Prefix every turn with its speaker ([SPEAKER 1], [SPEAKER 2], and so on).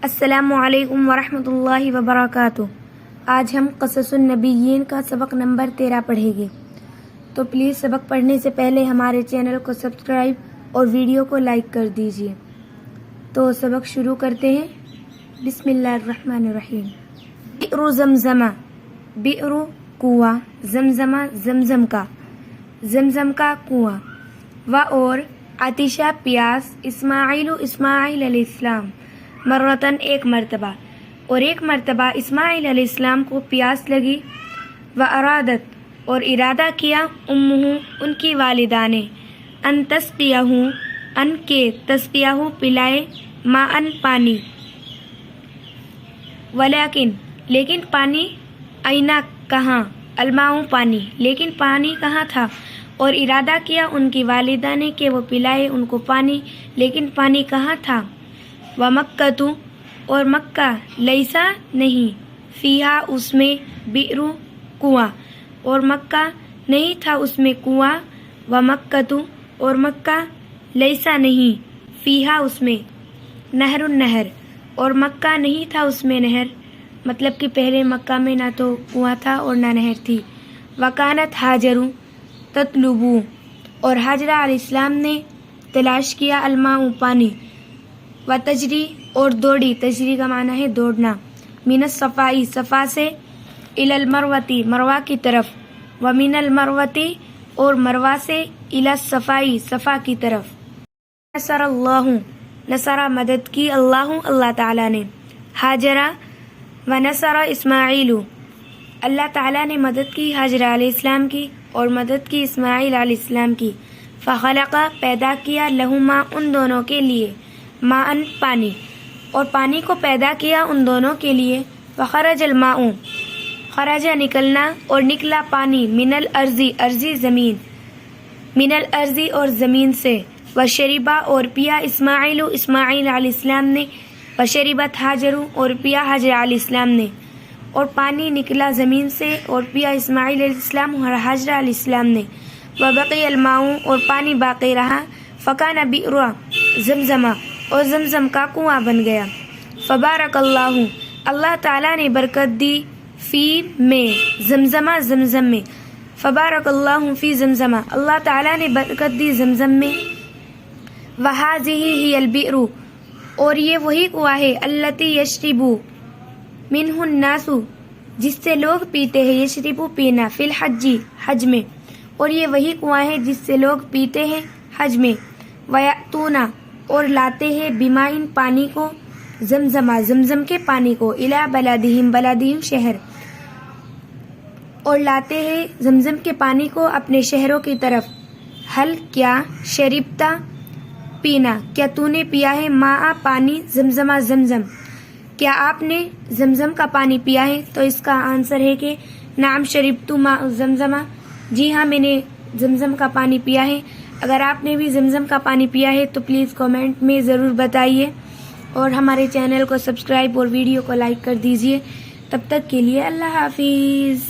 [SPEAKER 1] السلام علیکم ورحمۃ اللہ وبرکاتہ۔ آج ہم قصص النبیین کا سبق نمبر 13 پڑھیں گے، تو پلیز سبق پڑھنے سے پہلے ہمارے چینل کو سبسکرائب اور ویڈیو کو لائک کر دیجیے۔ تو سبق شروع کرتے ہیں۔ بسم اللہ الرحمن الرحیم۔ بئر زمزمہ، بئر کنواں، زمزمہ زمزم کا کنواں، و اور عطشہ پیاس، اسماعیل علیہ السلام مرتن ایک مرتبہ، اور ایک مرتبہ اسماعیل علیہ السلام کو پیاس لگی، و ارادت اور ارادہ کیا، امہ ان کی والدہ نے، ان تسقیہ ان کے تسقیہ پلائے، ما ان پانی، لیکن پانی، اینا کہاں، الماء پانی، لیکن پانی کہاں تھا، اور ارادہ کیا ان کی والدہ نے کہ وہ پلائے ان کو پانی، لیکن پانی کہاں تھا، ومکۃ اور مکہ، لیسا نہیں، فیہا اس میں، بئر کنواں، اور مکہ نہیں تھا اس میں کنواں، ومکۃ اور مکہ، لیسا نہیں، فیہا اس میں، نہر نہر، اور مکہ نہیں تھا اس میں نہر، مطلب کہ پہلے مکہ میں نہ تو کنواں تھا اور نہ نہر تھی۔ وکانت ہاجر تطلب، اور ہاجرہ علیہ السلام نے تلاش کیا، الماء پانی، و تجری اور دوڑی، تجری کا معنی ہے دوڑنا، من الصفائی صفا سے، الی المروتی مروہ کی طرف، و من المروتی اور مروہ سے، الی الصفائی صفا کی طرف۔ نصر اللہ، نصر مدد کی، اللہ تعالیٰ نے، ہاجرہ، و نصر اسماعیل، اللہ تعالیٰ نے مدد کی ہاجرہ علیہ السلام کی اور مدد کی اسماعیل علیہ السلام کی، فخلق پیدا کیا، لہما ان دونوں کے لیے، ماء پانی، اور پانی کو پیدا کیا ان دونوں کے لیے، فخرج الماء خرج نکلنا اور نکلا پانی، من الارضی ارضی زمین، من الارضی اور زمین سے، وشربا اور پیا اسماعیل علیہ السلام نے، وشربت ہاجر اور پیا حاجر علیہ السلام نے، اور پانی نکلا زمین سے اور پیا اسماعیل علیہ السلام اور حاجر علیہ السلام نے، وبقی الماء اور پانی باقی رہا، فکان بئر زمزمہ اور زمزم کا کنواں بن گیا، فبارک اللہ اللہ تعالیٰ نے برکت دی، فی میں، زمزم میں، فبارک اللہ فی زمزمہ اللہ تعالیٰ نے برکت دی زمزم میں، وہذہ ہی البئر اور یہ وہی کنواں ہے، التی یشرب منہ الناس جس سے لوگ پیتے ہیں، یشرب پینا، فی الحج حج میں، اور یہ وہی کنواں ہے جس سے لوگ پیتے ہیں حج میں، ویأتون اور لاتے ہیں، بمائن پانی کو، زمزم کے پانی کو، الی بلادہم شہر، اور لاتے ہیں زمزم کے پانی کو اپنے شہروں کی طرف، حل کیا، شربتا پینا، کیا تو نے پیا ہے، ماء پانی، زمزم کیا آپ نے زمزم کا پانی پیا ہے، تو اس کا آنسر ہے کہ نعم شربت ماء زمزم، جی ہاں میں نے زمزم کا پانی پیا ہے۔ اگر آپ نے بھی زمزم کا پانی پیا ہے تو پلیز کامنٹ میں ضرور بتائیے، اور ہمارے چینل کو سبسکرائب اور ویڈیو کو لائک کر دیجیے۔ تب تک کے لیے اللہ حافظ۔